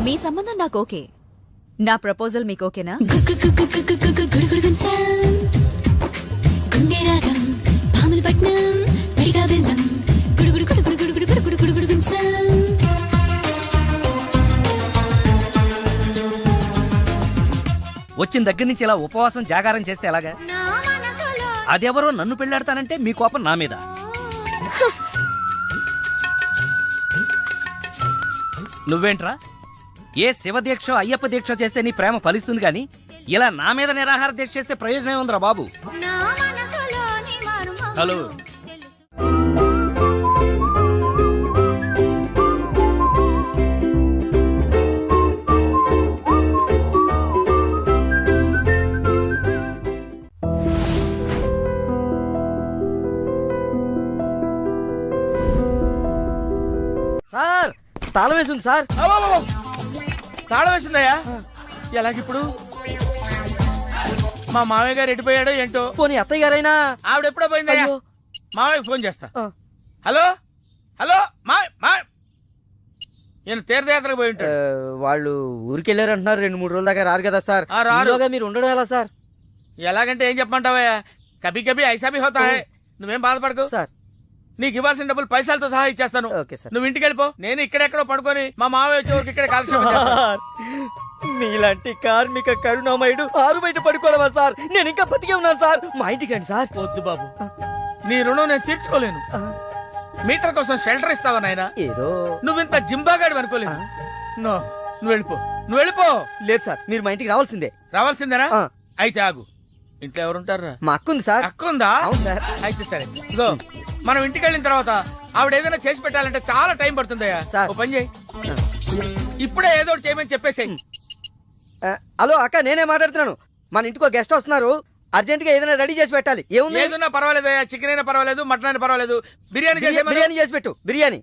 మీ సంబంధం నాకు ఓకే. నా ప్రపోజల్ మీకు ఓకేనా? వచ్చిన దగ్గర నుంచి ఇలా ఉపవాసం జాగారం చేస్తే ఎలాగా? అదెవరో నన్ను పెళ్ళాడతానంటే మీ కోపం నా మీద. నువ్వేంట్రా, ఏ శివదీక్ష అయ్యప్ప దీక్ష చేస్తే నీ ప్రేమ ఫలిస్తుంది కానీ ఇలా నా మీద నిరాహార దీక్ష చేస్తే ప్రయోజనం ఏముందిరా బాబు? హలో, సార్ తాళం వేసింది సార్. తాళం వేసిందయ్యా? ఎలాగిప్పుడు? మా మామయ్య గారు ఎటుపోయాడో ఏంటో. పోనీ అత్తయ్య గారైనా? ఆవిడ ఎప్పుడో పోయిందయ్యా. మామయ్యకి ఫోన్ చేస్తా. హలో హలో, నేను తీర్థయాత్రకు పోయి ఉంటాడు. వాళ్ళు ఊరికెళ్ళారు అంటున్నారు. 2-3 రోజుల దాకా రారు కదా సార్. రారుగా మీరు ఉండడం ఎలా సార్? ఎలాగంటే ఏం చెప్పమంటావయ్యా, కభీ కభీ ఐసా భీ హోతా హై. నువ్వేం బాధపడకు సార్, నీకు ఇవ్వాల్సిన డబ్బులు పైసలతో సహా ఇచ్చేస్తాను. నువ్వు ఇంటికి వెళ్ళిపో, నేను ఇక్కడెక్కడో పడుకొని మా మామయ్య వచ్చేవరకు ఇక్కడ కాల్సి. మీలాంటి కార్మిక కరుణామయుడు ఆరు బయట పడుకోవడమా సార్? నేను ఇంకా బతికే ఉన్నాను సార్. మా ఇంటికి రండి సార్. వద్దు బాబు, నీ రుణం నేను తీర్చుకోలేను. మీటర్ కోసం షెల్టర్ ఇస్తావా నాయనా? ఏదో నువ్వింత జింబాగాడు అనుకోలేదు. నువ్వు వెళ్ళిపో. లేదు సార్, మీరు మా ఇంటికి రావాల్సిందే. రావాల్సిందేనా? అయితే ఆగు. ఇంట్లో ఎవరుంటారా? మా అక్క ఉంది సార్. అక్క ఉందా? అవును సార్. అయితే సరే, ఇగో మనం ఇంటికి వెళ్ళిన తర్వాత ఆవిడ ఏదైనా చేసి పెట్టాలంటే చాలా టైం పడుతుందయ్యా. ఓ పని చేయి, ఇప్పుడే ఏదో ఒకటి చేయమని చెప్పేసేయ్. హలో అక్క, నేనే మాట్లాడుతున్నాను. మన ఇంటికి గెస్ట్ వస్తున్నారు, అర్జెంట్ గా ఏదైనా రెడీ చేసి పెట్టాలి. ఏముంది? ఏదన్నా పర్వాలేదు, చికెన్ అయినా పర్వాలేదు, మటన్ అయినా పర్వాలేదు, బిర్యానీ చేసి పెట్టు. బిర్యానీ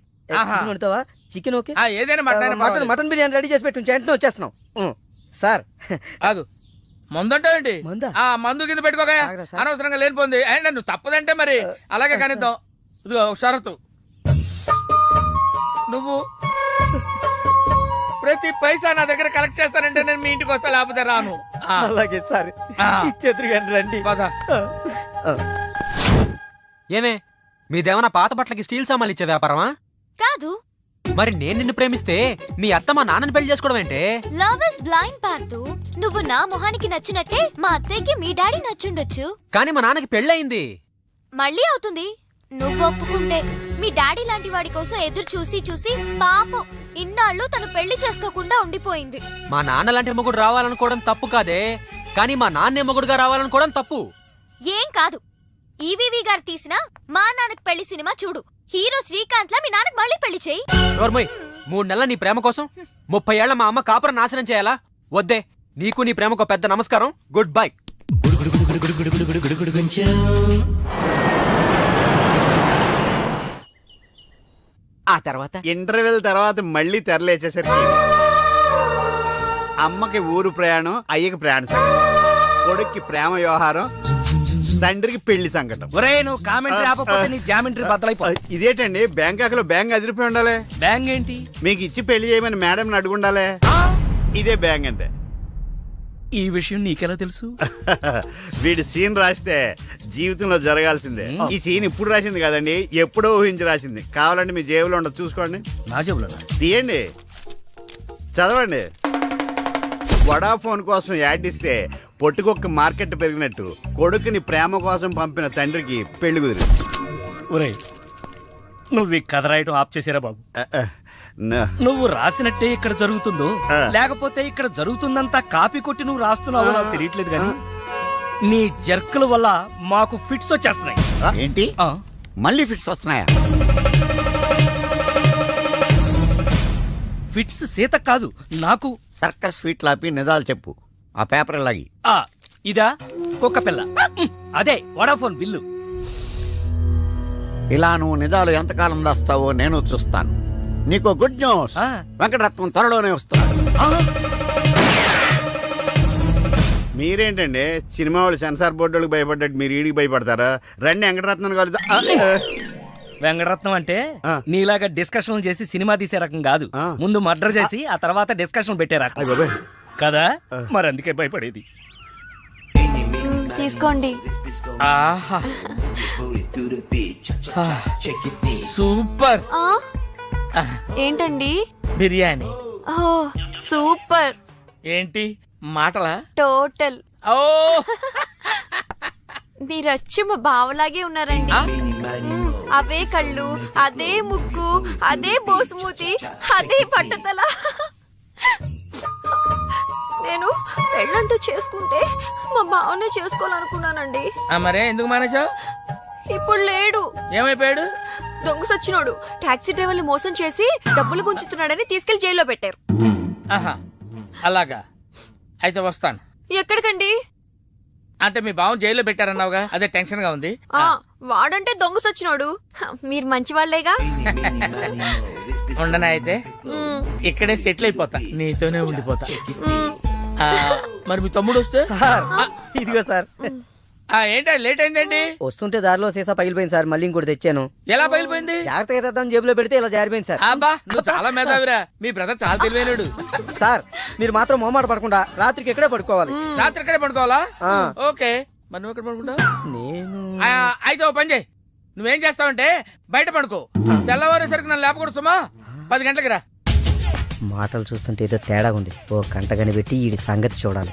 చికెన్ ఓకే, ఏదైనా మటన్ బిర్యానీ రెడీ చేసి పెట్టు. వెంటనే వచ్చేస్తున్నాం సార్. ఆగు, మందంటావేంటి? మందు కింద పెట్టుకోగా, అనవసరంగా లేనిపోంది. నువ్వు తప్పదంటే మరి అలాగే కనిద్దాం. ఇదిగో షరతు, నువ్వు ప్రతి పైసా నా దగ్గర కలెక్ట్ చేస్తానంటే నేను మీ ఇంటికి వస్తా, లేకపోతే రాను. అలాగే సార్, ఇచ్చేద్దరు కానీ రండి. ఏమే, మీదేమన్నా పాత బట్టలకి స్టీల్ సామాన్లు ఇచ్చే వ్యాపారమా? కాదు. మరి నేను నిన్ను ప్రేమిస్తే మీ అత్త మా నాన్నని పెళ్లి చేసుకోవడం ఏంటే? Love is blind Parthu. నువ్వు నా మొహానికి నచ్చినట్టే మా అత్తయ్యకి మీ డాడీ నచ్చుండొచ్చు, కానీ మా నాన్నకి పెళ్ళయింది. మళ్ళీ అవుతుంది నువ్వు ఒప్పుకుంటే. మీ డాడీ లాంటి వాడి కోసం ఎదురు చూసి చూసి పాపం ఇన్నాళ్ళు తను పెళ్లి చేసుకోకుండా ఉండిపోయింది. మా నాన్న లాంటి మొగుడు రావాలనుకోవడం తప్పు కాదే, కానీ మా నాన్నే మొగుడుగా రావాలనుకోవడం తప్పు. ఏం కాదు, ఈవీవి గారు తీసిన మా నాన్నకు పెళ్లి సినిమా చూడు. హీరో శ్రీకాంత్ లా మీ నాన్నకు మళ్ళీ పెళ్లి చేయి. నోర్మోయ్, 3 నెలల నీ ప్రేమ కోసం 30 ఏళ్ల మా అమ్మ కాపురం నాశనం చేయాలా? వద్దే, నీకు నీ ప్రేమకు పెద్ద నమస్కారం. Good bye. ఆ తర్వాత ఇంటర్వెల్ తర్వాత మళ్ళీ తెరలేచేసరికి అమ్మకి ఊరు ప్రయాణం, అయ్యకి ప్రయాణ సంకటం, కొడుక్కి ప్రేమ వ్యవహారం, తండ్రికి పెళ్లి సంకటం. ఒరే నువ్వు కామెంటరీ ఆపకపోతే నీ జామెంట్రీ బద్దలైపో. ఇదేంటండి, బ్యాంకాక్ లో బ్యాంక్ అదిరిపోయి ఉండాలి. బ్యాంగ్ ఏంటి? మీకు ఇచ్చి పెళ్లి చేయమని మేడం అడుగుండాలి. ఇదే బ్యాంక్ అంటే. ఈ విషయం నీకెలా తెలుసు? వీడి సీన్ రాస్తే జీవితంలో జరగాల్సిందే. ఈ సీన్ ఇప్పుడు రాసింది కదండి, ఎప్పుడో ఊహించి రాసింది. కావాలంటే మీ జేబులో ఉండదు, చూసుకోండి. నా జేబులో తీయండి, చదవండి. వడాఫోన్ కోసం యాడ్ ఇస్తే పొట్టుకొక్క మార్కెట్ పెరిగినట్టు కొడుకుని ప్రేమ కోసం పంపిన తండ్రికి పెళ్లి కుదిరి. ఒరే నువ్వు ఈ కథ రాయటం ఆప్ చేసారా బాబు? నువ్వు రాసినట్టే ఇక్కడ జరుగుతుందో లేకపోతే ఇక్కడ జరుగుతుందంతా కాపీ కొట్టి నువ్వు రాస్తున్నావో నాకు తెలియట్లేదు కానీ నీ జర్కుల వల్ల మాకు ఫిట్స్ వచ్చేస్తున్నాయి. ఏంటి మళ్ళీ ఫిట్స్ వస్తున్నాయా? ఫిట్స్ సీత కాదు నాకు. సర్కస్ ఫీట్ లాపి నిజాలు చెప్పు. ఆ పేపర్ లాగి. ఇదా కుక్క పిల్ల, అదే వడాఫోన్ బిల్లు. ఇలా నువ్వు నిజాలు ఎంతకాలం దాస్తావో నేను చూస్తాను. నీకు గుడ్ న్యూస్, వెంకటరత్నం త్వరలోనే వస్తున్నాడు. మీరేంటండి సినిమా వాళ్ళు సెన్సార్ బోర్డు వాళ్ళకి భయపడ్డట్టు మీరు ఈడికి భయపడతారా? రండి వెంకటరత్నం కలుద్దాం. వెంకటరత్నం అంటే నీలాగా డిస్కషన్ చేసి సినిమా తీసే రకం కాదు. ముందు మర్డర్ చేసి ఆ తర్వాత డిస్కషన్ పెట్టే రకం కదా. మరి అందుకే భయపడేది. తీసుకోండి. సూపర్. ఏంటండి? బిర్యానీ. ఓ సూపర్. ఏంటి మాటలా? టోటల్. ఓ మీరచ్చి మా బావలాగే ఉన్నారండి. అవే కళ్ళు, అదే ముక్కు, అదే బోసుమూతి, అదే పట్టుదల. నేను పెళ్ళంటూ చేసుకుంటే మా బావనే చేసుకోవాలనుకున్నానండి. మరే ఎందుకు మానేశావు? ఇప్పుడు లేడు. ఏమైపోయాడు? దొంగ సచ్చినోడు టాక్సీ డ్రైవర్ని మోసం చేసి డబ్బులు గుంచుతున్నాడని తీసుకెళ్లి జైల్లో పెట్టారు. అలాగా, అయితే వస్తాను. ఎక్కడికండి? అంటే మీ బావని జైల్లో పెట్టారన్నావుగా, అదే టెన్షన్ గా ఉంది. వాడంటే దొంగ సచ్చినోడు, మీరు మంచి వాళ్లేగా. ఉండనా అయితే ఇక్కడే సెటిల్ అయిపోతా, నీతోనే ఉండిపోతా. మరి మీ తమ్ముడు వస్తే? ఇదిగో సార్. ఏంటా లేట్ అయిందండి? వస్తుంటే దారిలో సీసా పగిలిపోయింది సార్, మళ్ళీ ఇంకోటి తెచ్చాను. ఎలా పగిలిపోయింది? జాగ్రత్తగా తెద్దాం జేబులో పెడితే ఇలా జారిపోయింది సార్. అబ్బా నువ్వు చాలా మేధావిరా. మీ బ్రదర్ చాలా తెలివైనడు. సార్ మీరు మాత్రం మొహమాట పడకుండా రాత్రికి ఎక్కడే పడుకోవాలి. రాత్రి ఎక్కడే పడుకోవాలా? ఓకే, మరి నువ్వు ఎక్కడ పడుకుంటావు? నేను అయితే ఓ పని చేయి, నువ్వేం చేస్తావంటే బయట పడుకో. తెల్లవారేసరికి నన్ను లేపకూడదు సుమా. 10 గంటలకి రా. మాటలు చూస్తుంటే ఏదో తేడా ఉంది. ఓ గంట కనిపెట్టి ఈ సంగతి చూడాలి.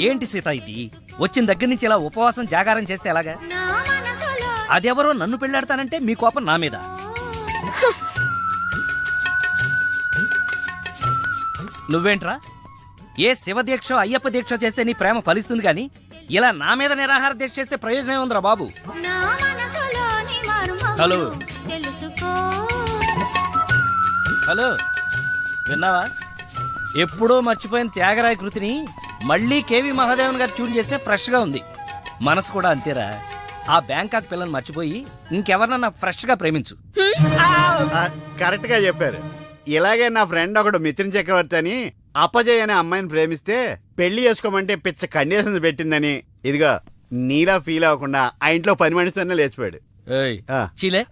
ఏంటి సీత ఇది? వచ్చిన దగ్గర నుంచి ఇలా ఉపవాసం జాగారం చేస్తే ఎలాగా? అదెవరో నన్ను పెళ్ళాడతానంటే మీ కోపం నా మీద. నువ్వేంట్రా ఏ శివ దీక్ష అయ్యప్ప దీక్ష చేస్తే నీ ప్రేమ ఫలిస్తుంది గాని ఇలా నా మీద నిరాహార దీక్ష చేస్తే ప్రయోజనం ఏముందిరా బాబు? హలో హలో, విన్నావా? ఎప్పుడో మర్చిపోయిన త్యాగరాయ కృతిని మళ్ళీ కేవి మహాదేవన్ గారు ట్యూన్ చేస్తే ఫ్రెష్ గా ఉంది. మనసు కూడా అంతేరా. ఆ బ్యాంకాక్ పిల్లని మర్చిపోయి ఇంకెవరన్నా ఫ్రెష్ గా ప్రేమించు. కరెక్ట్ గా చెప్పారు. ఇలాగే నా ఫ్రెండ్ ఒకడు మిథున్ చక్రవర్తి అని అప్పజయ్ అనే అమ్మాయిని ప్రేమిస్తే పెళ్లి చేసుకోమంటే పిచ్చ కండిషన్స్ పెట్టిందని ఇదిగా నీలా ఫీల్ అవ్వకుండా ఆ ఇంట్లో 10 మనిషితోనే లేచిపోయాడు. చీలే,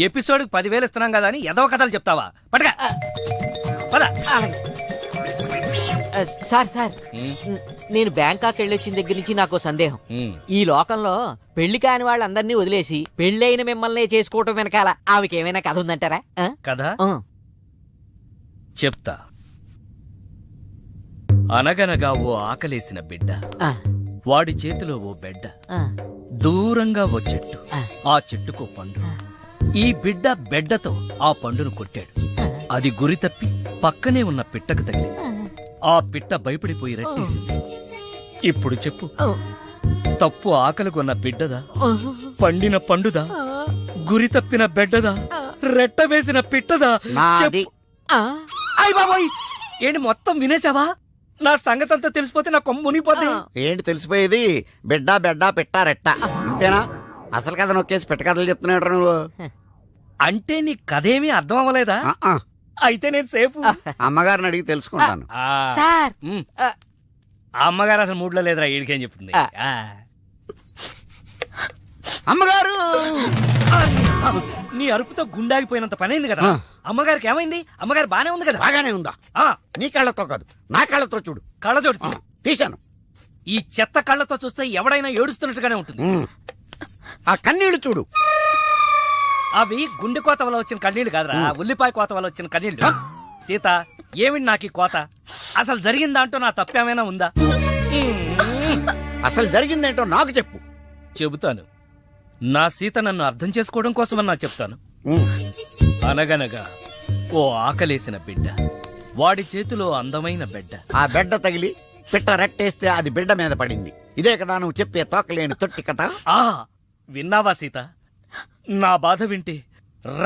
ఎపిసోడ్ 10,000 ఇస్తున్నాం కదా అని ఏదో కథలు చెప్తావా? పడగా సార్ సార్ నేను బ్యాంకాక్ వెళ్ళొచ్చిన దగ్గర నుంచి నాకు సందేహం. ఈ లోకంలో పెళ్లి కాని వాళ్ళందరినీ వదిలేసి పెళ్లైన మిమ్మల్ని చేసుకోవటం వెనకాల ఆమెకేమైనా కథ ఉందంటారా? కదా చెప్తా. అనగనగా ఓ ఆకలేసిన బిడ్డ, వాడి చేతిలో ఓ బెడ్డ, దూరంగా ఓ చెట్టు, ఆ చెట్టుకో పండు, ఈ బిడ్డ బెడ్డతో ఆ పండును కొట్టాడు. అది గురి తప్పి పక్కనే ఉన్న పిట్టకు తగిలింది. ఆ పిట్ట భయపడిపోయి రెట్టేసింది. ఇప్పుడు చెప్పు, తప్పు ఆకలిగొన్న బిడ్డదా, పండిన పండుదా, గురి తప్పిన బెడ్డదా, రెట్ట వేసిన పిట్టదా? నాది. అయ్ బాబోయ్, ఏంటి మొత్తం వినేసావా? నా సంగతంతా తెలిసిపోతే నా కొమ్ము మునిగిపోతే. ఏంటి తెలిసిపోయేది? బిడ్డ బెడ్డ పెట్ట రెట్ట అంతేనా? అసలు కథ నొక్కేసి పెట్ట కథలు చెప్తున్నాడు నువ్వు. అంటే నీ కథేమీ అర్థం అవ్వలేదా? అయితే నేను సేఫ్. అమ్మగారిని అడిగి తెలుసుకుంటాను. సార్ అమ్మగారు అసలు మూడ్లో లేదురా, ఈడికేం చెప్తుంది. అమ్మగారు, నీ అరుపుతో గుండాగిపోయినంత పనైంది కదా. అమ్మగారికి ఏమైంది? అమ్మగారు బానే ఉంది కదా? బాగానే ఉందా? నీ కళ్ళతో కాదు, నా కళ్ళతో చూడు. కళ్ళజోడు తీశాను. ఈ చెత్త కళ్ళతో చూస్తే ఎవడైనా ఏడుస్తున్నట్టుగానే ఉంటుంది. ఆ కన్నీళ్లు చూడు. అవి గుండె కోత వల్ల వచ్చిన కన్నీళ్లు కాదురా, ఉల్లిపాయ కోత వల్ల వచ్చిన కన్నీళ్లు. సీత, ఏమిటి నాకు ఈ కోత? అసలు జరిగిన దాంట్లో నా తప్పేమైనా ఉందా? అసలు జరిగిందేంటో నాకు చెప్పు. చెబుతాను. నా సీత నన్ను అర్థం చేసుకోవడం కోసమని నా చెప్తాను. అనగనగా ఓ ఆకలేసిన బిడ్డ, వాడి చేతిలో అందమైన బిడ్డ. ఆ బిడ్డ తగిలి పిట్ట రెట్టేస్తే అది బిడ్డ మీద పడింది. ఇదే కదా నువ్వు చెప్పే తోకలేని తొట్టి కథ? విన్నావా సీత? నా బాధ వింటే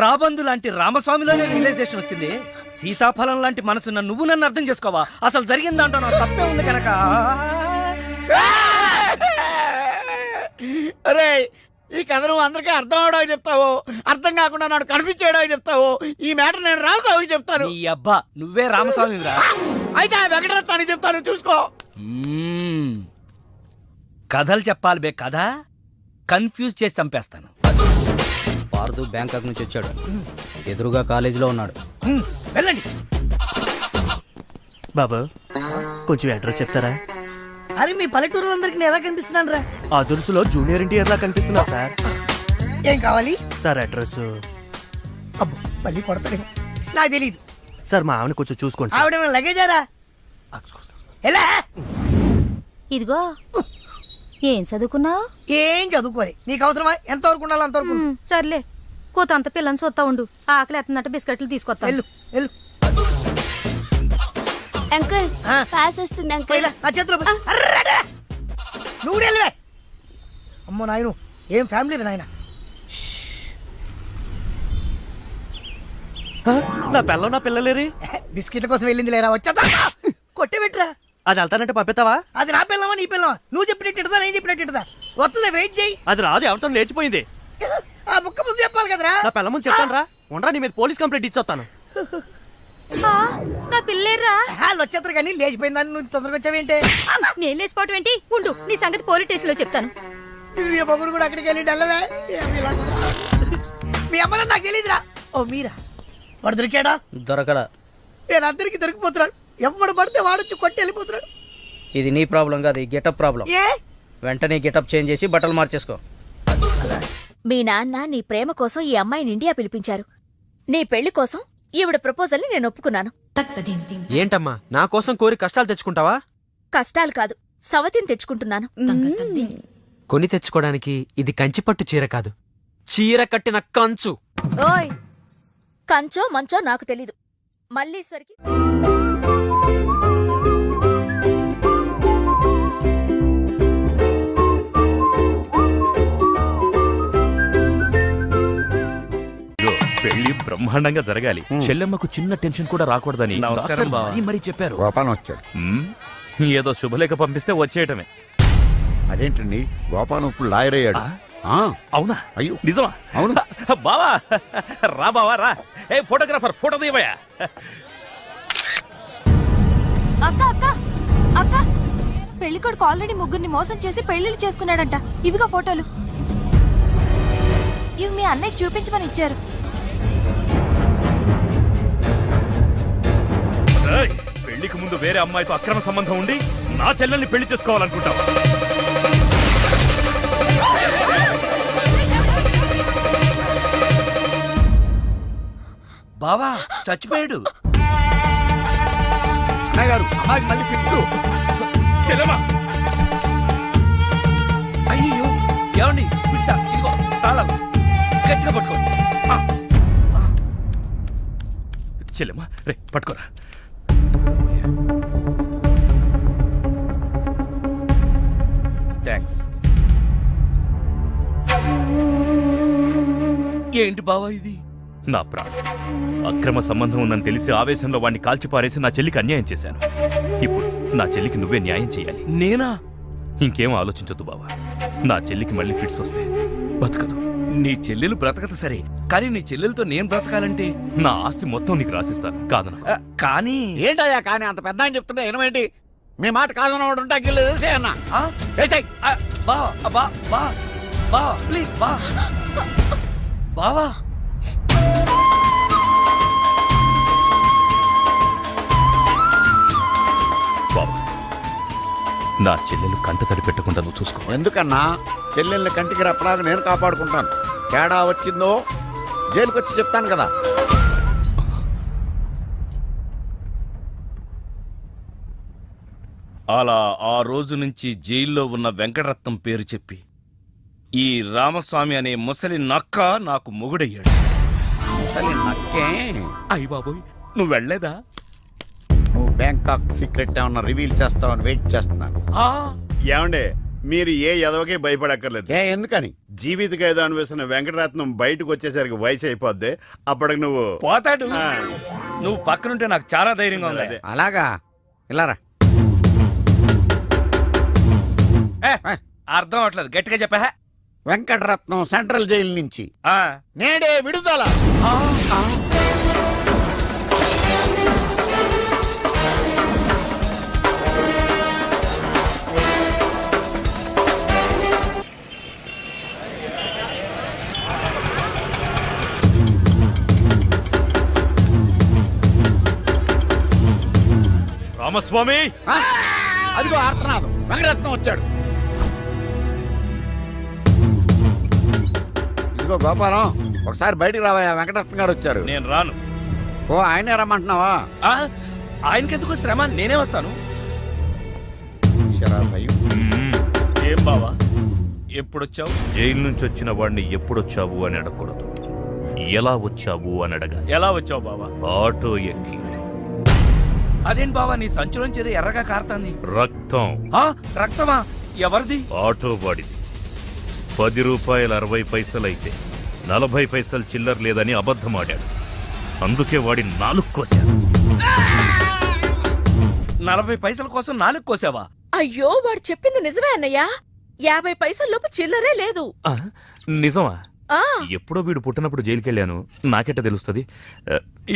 రాబందు లాంటి రామస్వామిలోనే రియలైజేషన్ వచ్చింది. సీతాఫలం లాంటి మనసున్న నువ్వు నన్ను అర్థం చేసుకోవా? అసలు జరిగిందంటో నా తప్పే ఉంది కనుక. అరే, ఈ కథ నువ్వు అందరికీ అర్థం అవడానికి చెప్తావు, అర్థం కాకుండా నాడు కన్ఫ్యూజ్ చేయడానికి చెప్తావు. ఈ మ్యాటర్ నేను రామస్వామికి చెప్తాను. ఈ అబ్బా, నువ్వే రామస్వామి రా. అయితే ఆ వెంకటరత్నానికి చెప్తాను, చూసుకో. కథలు చెప్పాలి బే, కథ కన్ఫ్యూజ్ చేసి చంపేస్తాను. పార్దు బ్యాంకాక్ నుంచి వచ్చాడు. ఎదురుగా కాలేజీలో ఉన్నాడు. వెళ్ళండి. బాబు, కొంచెం అడ్రస్ చెప్తారా? అరే, మీ పల్లెటూరులందరికీ నేను ఎలా కనిపిస్తున్నాను రా? ఆ దురుసులో జూనియర్ ఎన్టీఆర్ లా కనిపిస్తున్నా సార్. ఏం కావాలి సార్? అడ్రస్. అబ్బో, మళ్ళీ కొడతాడు. నాకు తెలియదు సార్, మా ఆవిడ కొంచెం చూసుకోండి. ఆవిడ లగేజారా? ఎలా? ఇదిగో, ఏం చదువుకున్నావు? ఏం చదువుకోలే. నీకు అవసరమా? ఎంతవరకు ఉండాలి అంతవరకు. సర్లే, కూతంత పిల్లని చూస్తా ఉండు. ఆకలి ఎత్తున్నట్టు బిస్కెట్లు తీసుకొస్తా. వెళ్ళు వెళ్ళు. అంకుల్, పాస్ వస్తుంది అంకుల్. నా చేతిలో నువ్వు వెళ్ళవే. అమ్మో నాయను, ఏం ఫ్యామిలీ నాయన. నా పిల్ల నా పిల్లలేరి బిస్కెట్ల కోసం వెళ్ళింది లేరా? వచ్చా కొట్టే పెట్టరా. అది వెళ్తానంటే పంపిస్తావా? అది నా పిల్లవా నీ పిల్లవా? నువ్వు చెప్పినట్టు నేను చెప్పినట్టు వస్తుందా? వెయిట్ చేయి. అది రాదు, ఎవరితో లేచిపోయింది. ఆ బుక్క ముందు చెప్పాలి కదరా. నా పిల్ల ముందు చెప్తాను రా. ఉండరా, నీ మీద పోలీస్ కంప్లైంట్ ఇచ్చొస్తాను. నా పిల్లేరా? వాళ్ళు వచ్చేస్తారు కానీ లేచిపోయిందని నువ్వు తొందరగా వచ్చావేంటే? నేను లేచిపోవటం ఏంటి? ఉండు, నీ సంగతి పోలీస్ స్టేషన్ లో చెప్తాను. మొగుడు కూడా అక్కడికి వెళ్ళి డల్లవే. మీ అమ్మ నాకు తెలియదురా. ఓ మీరా? వాడు దొరికాడా? దొరకడా? నేను అందరికి దొరికిపోతున్నాడు. ఎవడు పడితే వాడొచ్చి కొట్టి వెళ్ళిపోతున్నాడు. ఇది నీ ప్రాబ్లం కాదు, గెటప్ ప్రాబ్లం. ఏ? వెంటనే గెటప్ చేంజ్ చేసి బట్టలు మార్చేసుకో. మీ నాన్న నీ ప్రేమ కోసం ఈ అమ్మాయిని ఇండియా పిలిపించారు. నీ పెళ్లి కోసం ఈవిడ ప్రపోజల్ ని నేను ఒప్పుకున్నాను. ఏంటమ్మా, నా కోసం కోరి కష్టాలు తెచ్చుకుంటావా? కష్టాలు కాదు, సవతిని తెచ్చుకుంటున్నాను. కొని తెచ్చుకోవడానికి ఇది కంచిపట్టు చీర కాదు, చీర కట్టిన కంచు. ఓయ్, కంచో మంచో నాకు తెలీదు. మల్లీశ్వరికి పెళ్లి బ్రహ్మాండంగా జరగాలి. చెల్లెమ్మకు చిన్న టెన్షన్ కూడా రాకూడదని నమస్కారం మరి చెప్పారు. గోపాలం వచ్చాడు. ఏదో శుభలేఖ పంపిస్తే వచ్చేయటమే. అదేంటండి, గోపాలం ఇప్పుడు లాయర్ అయ్యాడు. అవునా? అయ్యో, నిజమా? అవును. బావా రా, బావా రా. ఏ ఫోటోగ్రాఫర్, ఫోటో తీయవయ్యా. అక్క అక్క అక్క, పెళ్లికొడుకు ఆల్రెడీ ముగ్గురిని మోసం చేసి పెళ్లిళ్ళు చేసుకున్నాడంట. ఇవిగా ఫోటోలు. ఇవి మీ అన్నయ్యకి చూపించమని ఇచ్చారు. పెళ్లికి ముందు వేరే అమ్మాయితో అక్రమ సంబంధం ఉండి నా చెల్లెల్ని పెళ్లి చేసుకోవాలనుకుంటావు? బావా చచ్చిపోయాడు. అమ్మాయికి మళ్ళీ ఫిక్స్. చెల్లెమ్మా, అయ్యో ఏమండి? ఇదిగో తాళం గట్టిగా పట్టుకోండి. చెల్లెమ్మా రే పట్టుకోరా. థ్యాంక్స్. ఏంటి బావా ఇది? నా ప్రాణం. అక్రమ సంబంధం ఉందని తెలిసి ఆవేశంలో వాడిని కాల్చిపారేసి నా చెల్లికి అన్యాయం చేశాను. ఇప్పుడు నా చెల్లికి నువ్వే న్యాయం చేయాలి. నేనా? ఇంకేం ఆలోచించొద్దు బావా. నా చెల్లికి మళ్ళీ ఫిట్స్ వస్తే బతకదు. నీ చెల్లెలు బ్రతకదు సరే, కానీ నీ చెల్లెలతో నేను బ్రతకాలంటే నా ఆస్తి మొత్తం నీకు రాసిస్తాను. కాదన కానీ ఏంటయ్యా కానీ అంత పెద్ద అని చెప్తున్నా ఏమేంటి? మీ మాట కాదన్నవాడు ఉంటా గిల్లేదే అన్న. బా ప్లీజ్ బా బావా. బావా నా చెల్లెలు కంట తడి పెట్టకుండా నువ్వు చూసుకో. ఎందుకన్నా? చెల్లెల్ని కంటికి రెప్పలాగా నేను కాపాడుకుంటాను. తేడా వచ్చిందో జైలుకి వచ్చి చెప్తాను కదా. అలా ఆ రోజు నుంచి జైల్లో ఉన్న వెంకటరత్నం పేరు చెప్పి ఈ రామస్వామి అనే ముసలి నక్క నాకు మొగుడయ్యాడు. ముసలి నక్కే? అయ్య బాబోయ్, నువ్వు వెళ్ళలేదా? నువ్వు బ్యాంకాక్ సీక్రెట్ ఏమన్నా రివీల్ చేస్తావని వెయిట్ చేస్తున్నాను. ఏమండే, మీరు ఏ ఎదవకే భయపడక్కర్లేదు. ఎందుకని? జీవిత ఖైదు అనిపిస్తున్న వెంకటరత్నం బయటకు వచ్చేసరికి వయసు అయిపోద్ది. అప్పటికి నువ్వు పోతాడు. నువ్వు పక్కనుంటే నాకు చాలా ధైర్యంగా ఉంది. అలాగా? ఇలారా. అర్థం అవట్లేదు, గట్టిగా చెప్పా. వెంకటరత్నం సెంట్రల్ జైలు నుంచి నేడే విడుదల. రామస్వామి, అదిగో ఆర్తనాదం. వెంకటరత్నం వచ్చాడు. ఇదిగో గోపాలం, ఒకసారి బయటికి రావా. వెంకటరత్నం గారు వచ్చారు. నేను రాను. ఓ ఆయనే రమ్మంటున్నావా? ఆయనకెందుకు శ్రమ, నేనే వస్తాను. ఏం బావా ఎప్పుడొచ్చావు? జైలు నుంచి వచ్చిన వాడిని ఎప్పుడొచ్చావు అని అడగకూడదు, ఎలా వచ్చావు అని అడగాలి. ఎలా వచ్చావు బావా? ఆటో ఎక్కి. అదేంటి బావా, నీ సంచులోంచి ఏదో ఎర్రగా కారుతాంది. రక్తం. రక్తమా? ఎవరిది? ఆటో వాడిది. 10 రూపాయలు 60 పైసలైతే 40 పైసలు చిల్లర లేదని అబద్ధమాడాడు. అందుకే వాడి 4 కోశాను. 40 పైసల కోసం 4 కోసావా? అయ్యో, వాడు చెప్పింది నిజమే అన్నయ్యా. 50 పైసల్లోపు చిల్లరే లేదు. నిజమా? ఆ ఎప్పుడో వీడు పుట్టినప్పుడు జైలుకెళ్ళాను, నాకెట్ట తెలుస్తుంది?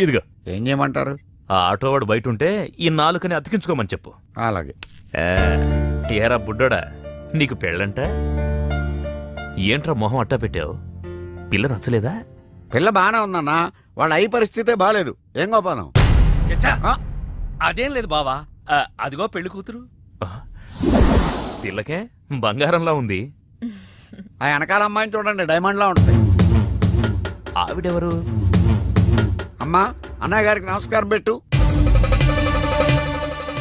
ఇదిగా. ఏం చేయమంటారు? ఆ ఆటోవాడు బయట ఉంటే ఈ 4ని అతికించుకోమని చెప్పు. అలాగే. ఏరా బుడ్డోడా, నీకు పెళ్ళంట? ఏంట్రా మొహం అట్టా పెట్టావు? పిల్ల నచ్చలేదా? పిల్ల బానే ఉందన్నా, వాళ్ళ అయి పరిస్థితే బాలేదు. ఏం గోపాలం? అదేం లేదు బావా, అదిగో పెళ్లి కూతురు. పిల్లకే బంగారంలా ఉంది. ఆ వెనకాల అమ్మాయిని చూడండి, డైమండ్లా ఉంటుంది. ఆవిడెవరు? అమ్మా, అన్నయ్య గారికి నమస్కారం పెట్టు.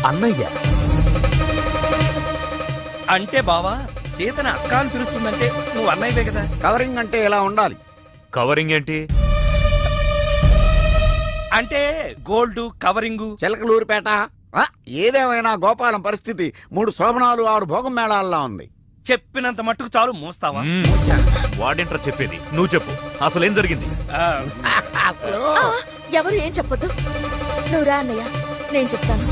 అన్నయ్య అంటే బావా, సీతను అక్క అని పిలుస్తుందంటే నువ్వు అన్నయ్యవే కదా. కవరింగ్ అంటే ఇలా ఉండాలి. కవరింగ్ ఏంటి? అంటే గోల్డ్ కవరింగు. చిలకలూరిపేట. ఏదేమైనా గోపాలం పరిస్థితి 3 శోభనాలు 6 భోగం మేళాల్లో ఉంది. చెప్పినంత మట్టుకు చాలు, మోస్తావా? వాడేంట్రా చెప్పేది, నువ్వు చెప్పు, అసలేం జరిగింది? ఎవరు ఏం చెప్పొద్దు. నువ్వు రా అన్నయ్య, నేను చెప్తాను.